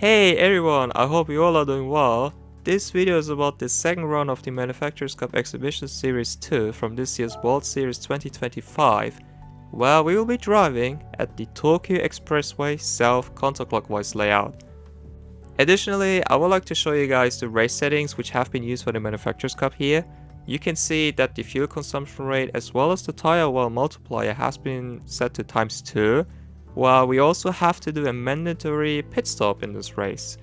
Hey everyone, I hope you all are doing well. This video is about the second round of the Manufacturers Cup Exhibition Series 2 from this year's World Series 2025, where we will be driving at the Tokyo Expressway South counterclockwise layout. Additionally, I would like to show you guys the race settings which have been used for the Manufacturers Cup here. You can see that the fuel consumption rate as well as the tire wear multiplier has been set to ×2. Well, we also have to do a mandatory pit stop in this race.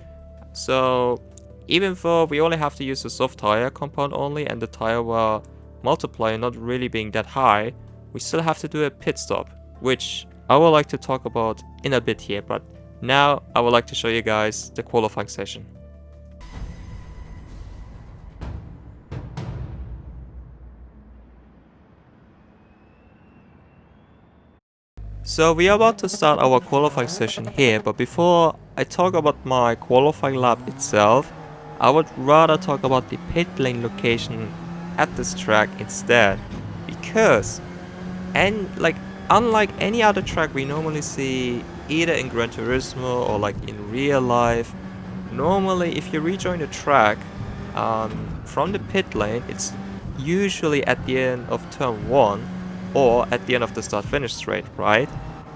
So even though we only have to use the soft tire compound only and the tire wear multiplier not really being that high, we still have to do a pit stop, which I would like to talk about in a bit here, but now I would like to show you guys the qualifying session. So we are about to start our qualifying session here, but before I talk about my qualifying lap itself, I would rather talk about the pit lane location at this track instead, because unlike any other track we normally see either in Gran Turismo or like in real life, normally if you rejoin the track from the pit lane, it's usually at the end of turn 1 or at the end of the start-finish straight, right?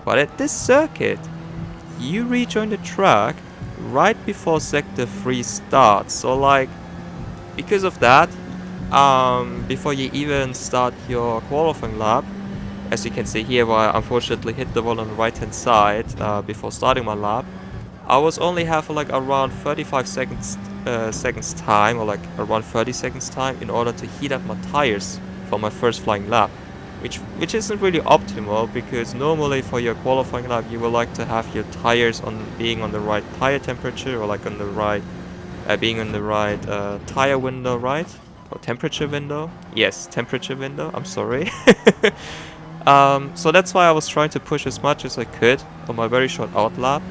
But at this circuit, you rejoin the track right before sector 3 starts. So like, because of that, before you even start your qualifying lap, as you can see here where I unfortunately hit the wall on the right hand side before starting my lap, I was only have like around 35 seconds time, or like around 30 seconds time in order to heat up my tires for my first flying lap. Which isn't really optimal, because normally for your qualifying lap you would like to have your tires being on the right tire temperature, or like on the right being on the right tire window, right? Or temperature window? Yes, temperature window, I'm sorry. So that's why I was trying to push as much as I could on my very short out lap.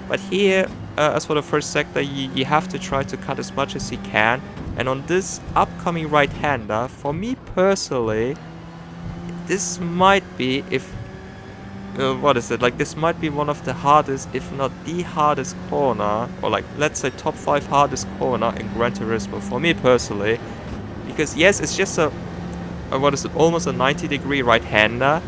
But here, as for the first sector, you have to try to cut as much as you can. And on this upcoming right-hander, for me personally, this might be, this might be one of the hardest, if not the hardest corner, or like, let's say top 5 hardest corner in Gran Turismo for me personally. Because yes, it's just almost a 90-degree right-hander,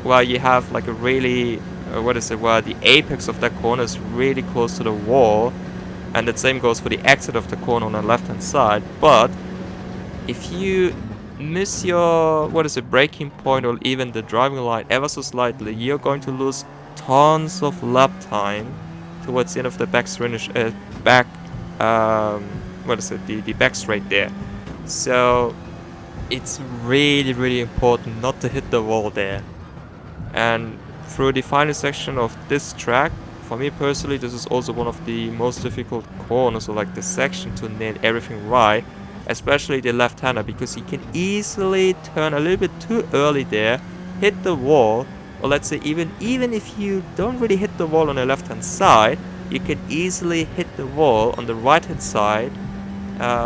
where you have like a really, where the apex of that corner is really close to the wall. And the same goes for the exit of the corner on the left-hand side. But if you miss your braking point or even the driving line ever so slightly, you're going to lose tons of lap time towards the end of the back straight there. So it's really important not to hit the wall there. And through the final section of this track, for me personally, this is also one of the most difficult corners, or like the section to nail everything right, especially the left-hander, because you can easily turn a little bit too early there, hit the wall, or let's say even if you don't really hit the wall on the left-hand side, you can easily hit the wall on the right-hand side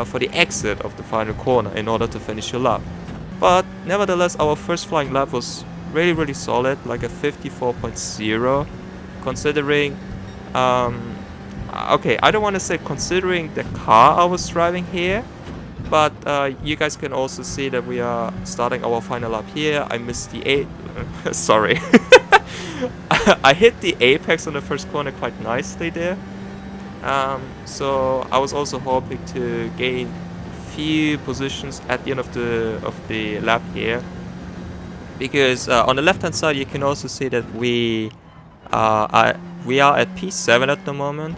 for the exit of the final corner in order to finish your lap. But nevertheless, our first flying lap was really solid, like a 54.0, considering okay, I don't want to say considering the car I was driving here, but you guys can also see that we are starting our final lap here. I missed the sorry. I hit the apex on the first corner quite nicely there. So I was also hoping to gain few positions at the end of the lap here, because on the left hand side you can also see that we are at P7 at the moment.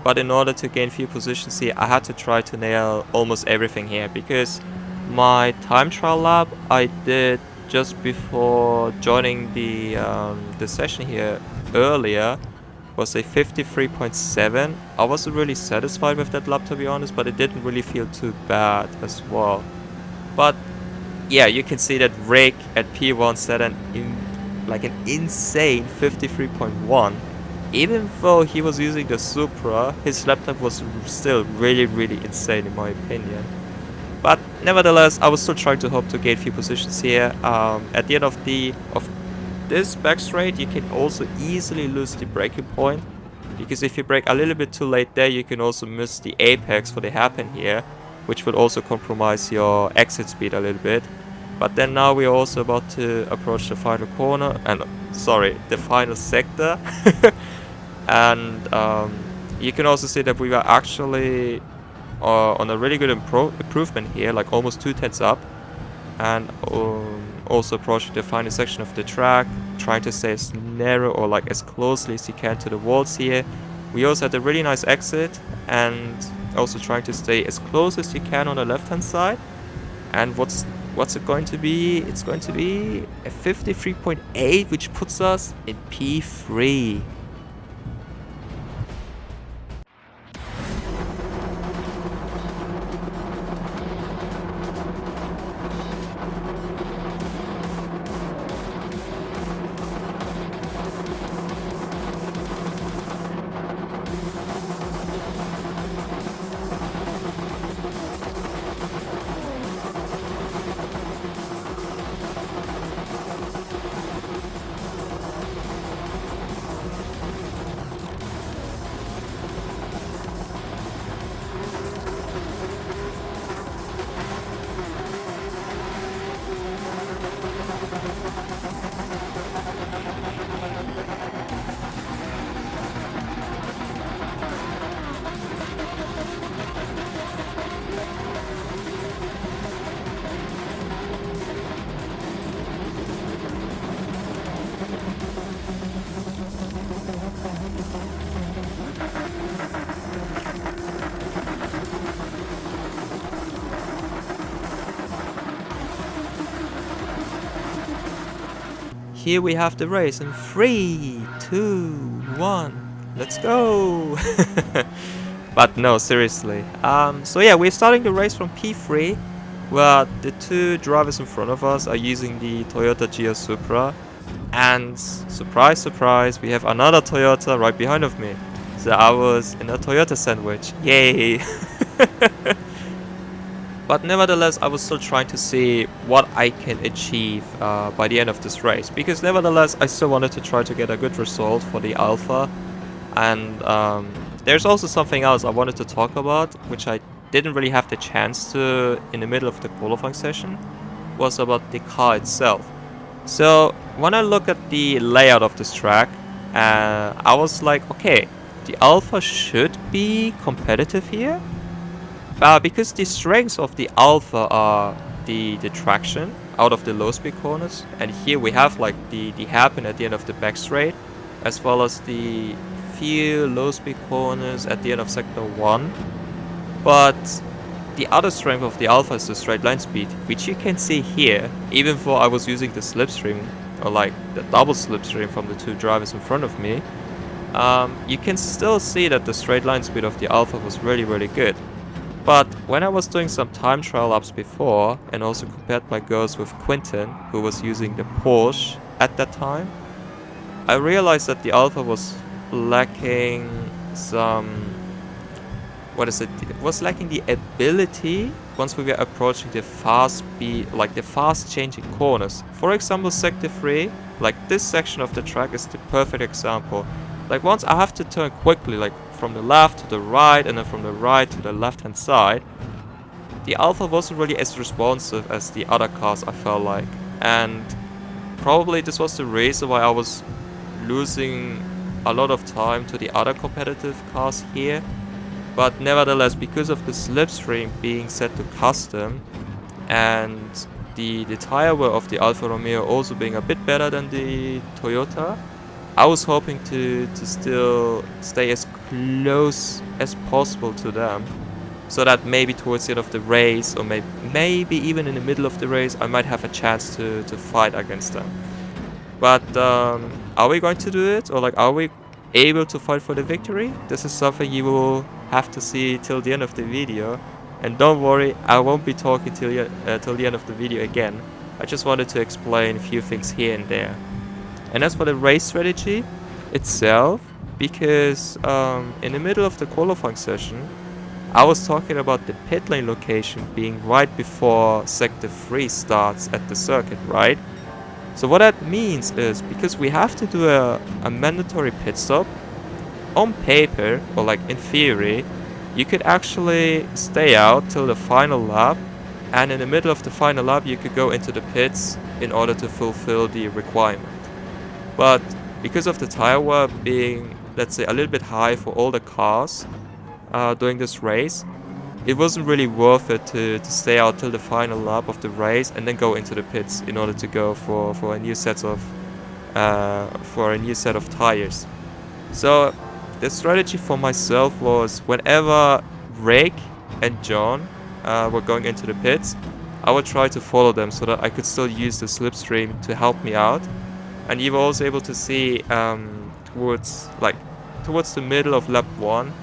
But in order to gain few positions here, I had to try to nail almost everything here, because my time trial lap I did just before joining the session here earlier was a 53.7. I wasn't really satisfied with that lap, to be honest, but it didn't really feel too bad as well. But yeah, you can see that Rick at P1 set an insane 53.1. Even though he was using the Supra, his lap time was still really insane in my opinion. But nevertheless, I was still trying to hope to gain few positions here. At the end of this back straight, you can also easily lose the braking point, because if you brake a little bit too late there, you can also miss the apex for the hairpin here, which would also compromise your exit speed a little bit. But then now we are also about to approach the final corner, and sorry, the final sector. And you can also see that we were actually on a really good improvement here, like almost 2/10 up. And also approaching the final section of the track, trying to stay as narrow or like as closely as you can to the walls here. We also had a really nice exit, and also trying to stay as close as you can on the left hand side. And what's it going to be? It's going to be a 53.8, which puts us in P3. Here we have the race in 3, 2, 1, let's go! But no, seriously. So yeah, we're starting the race from P3, where the two drivers in front of us are using the Toyota GR Supra. And surprise, surprise, we have another Toyota right behind of me. So I was in a Toyota sandwich. Yay! But nevertheless, I was still trying to see what I can achieve by the end of this race. Because nevertheless, I still wanted to try to get a good result for the Alfa. And there's also something else I wanted to talk about, which I didn't really have the chance to in the middle of the qualifying session, was about the car itself. So when I look at the layout of this track, I was like, okay, the Alfa should be competitive here. Because the strengths of the Alfa are the traction out of the low speed corners, and here we have like the hairpin at the end of the back straight, as well as the few low speed corners at the end of sector 1. But the other strength of the Alfa is the straight line speed, which you can see here, even though I was using the slipstream, or like the double slipstream from the two drivers in front of me. You can still see that the straight line speed of the Alfa was really good. But when I was doing some time trial laps before, and also compared my goals with Quinton, who was using the Porsche at that time, I realized that the Alfa was lacking some... It was lacking the ability once we were approaching the fast speed, like the fast changing corners. For example, sector 3, like this section of the track is the perfect example. Like once I have to turn quickly, like from the left to the right and then from the right to the left hand side, the Alfa wasn't really as responsive as the other cars, I felt like. And probably this was the reason why I was losing a lot of time to the other competitive cars here. But nevertheless, because of the slipstream being set to custom and the tire wear of the Alfa Romeo also being a bit better than the Toyota, I was hoping to still stay as close as possible to them, so that maybe towards the end of the race, or maybe even in the middle of the race, I might have a chance to fight against them. But are we going to do it, or like are we able to fight for the victory? This is something you will have to see till the end of the video. And don't worry, I won't be talking till the end of the video again. I just wanted to explain a few things here and there. And as for the race strategy itself, because in the middle of the qualifying session, I was talking about the pit lane location being right before sector 3 starts at the circuit, right? So what that means is, because we have to do a mandatory pit stop, on paper, or like in theory, you could actually stay out till the final lap, and in the middle of the final lap you could go into the pits in order to fulfill the requirement. But because of the tire wear being, let's say, a little bit high for all the cars during this race, it wasn't really worth it to stay out till the final lap of the race and then go into the pits in order to go for a new set of tires. So the strategy for myself was, whenever Rick and John were going into the pits, I would try to follow them so that I could still use the slipstream to help me out. And you were also able to see towards the middle of lap 1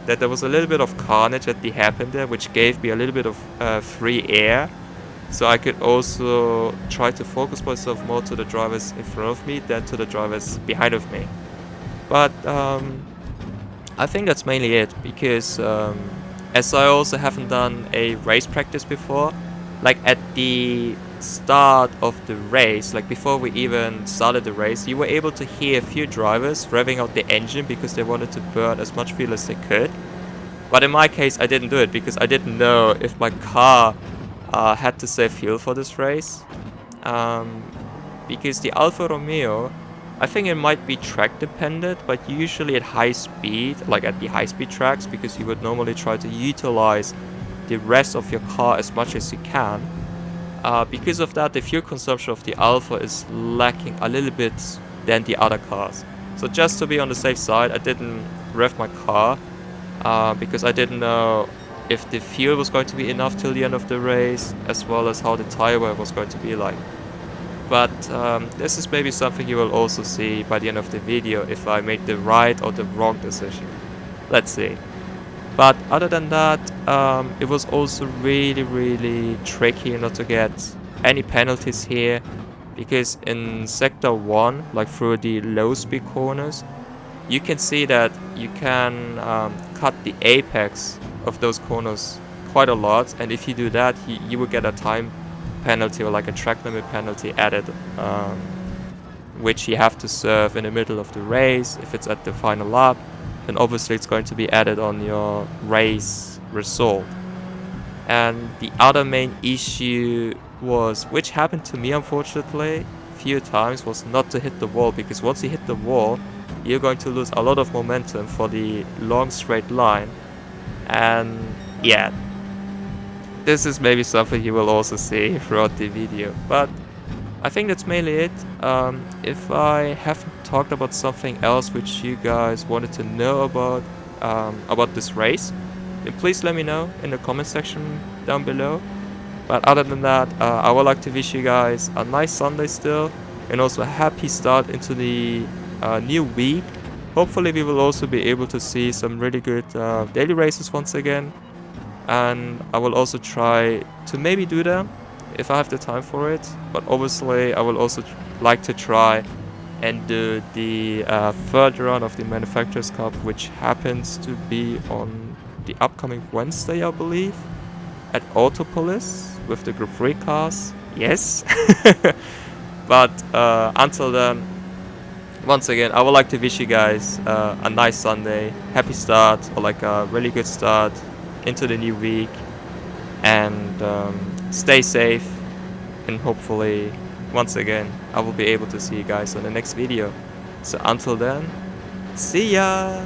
that there was a little bit of carnage that happened there, which gave me a little bit of free air. So I could also try to focus myself more to the drivers in front of me than to the drivers behind of me. But I think that's mainly it, because as I also haven't done a race practice before, like at the start of the race, like before we even started the race, you were able to hear a few drivers revving out the engine because they wanted to burn as much fuel as they could. But in my case, I didn't do it because I didn't know if my car had to save fuel for this race. Because the Alfa Romeo, I think it might be track dependent, but usually at high speed, like at the high speed tracks, because you would normally try to utilize the rest of your car as much as you can. Because of that, the fuel consumption of the Alfa is lacking a little bit than the other cars. So just to be on the safe side, I didn't rev my car because I didn't know if the fuel was going to be enough till the end of the race, as well as how the tire wear was going to be like. But this is maybe something you will also see by the end of the video, if I made the right or the wrong decision. Let's see. But other than that, it was also really tricky not to get any penalties here, because in sector 1, like through the low speed corners, you can see that you can cut the apex of those corners quite a lot, and if you do that, you will get a time penalty or like a track limit penalty added, which you have to serve in the middle of the race. If it's at the final lap, then obviously it's going to be added on your race result. And the other main issue was, which happened to me unfortunately a few times, was not to hit the wall, because once you hit the wall, you're going to lose a lot of momentum for the long straight line. And yeah, this is maybe something you will also see throughout the video. But I think that's mainly it. If I haven't talked about something else which you guys wanted to know about this race, then please let me know in the comment section down below. But other than that, I would like to wish you guys a nice Sunday still, and also a happy start into the new week. Hopefully we will also be able to see some really good daily races once again, and I will also try to maybe do them if I have the time for it. But obviously I will also like to try and do the third round of the Manufacturers Cup, which happens to be on the upcoming Wednesday, I believe, at Autopolis with the Group 3 cars. Yes. But until then, once again, I would like to wish you guys a nice Sunday, happy start, or like a really good start into the new week, and stay safe, and hopefully once again I will be able to see you guys on the next video. So until then, see ya!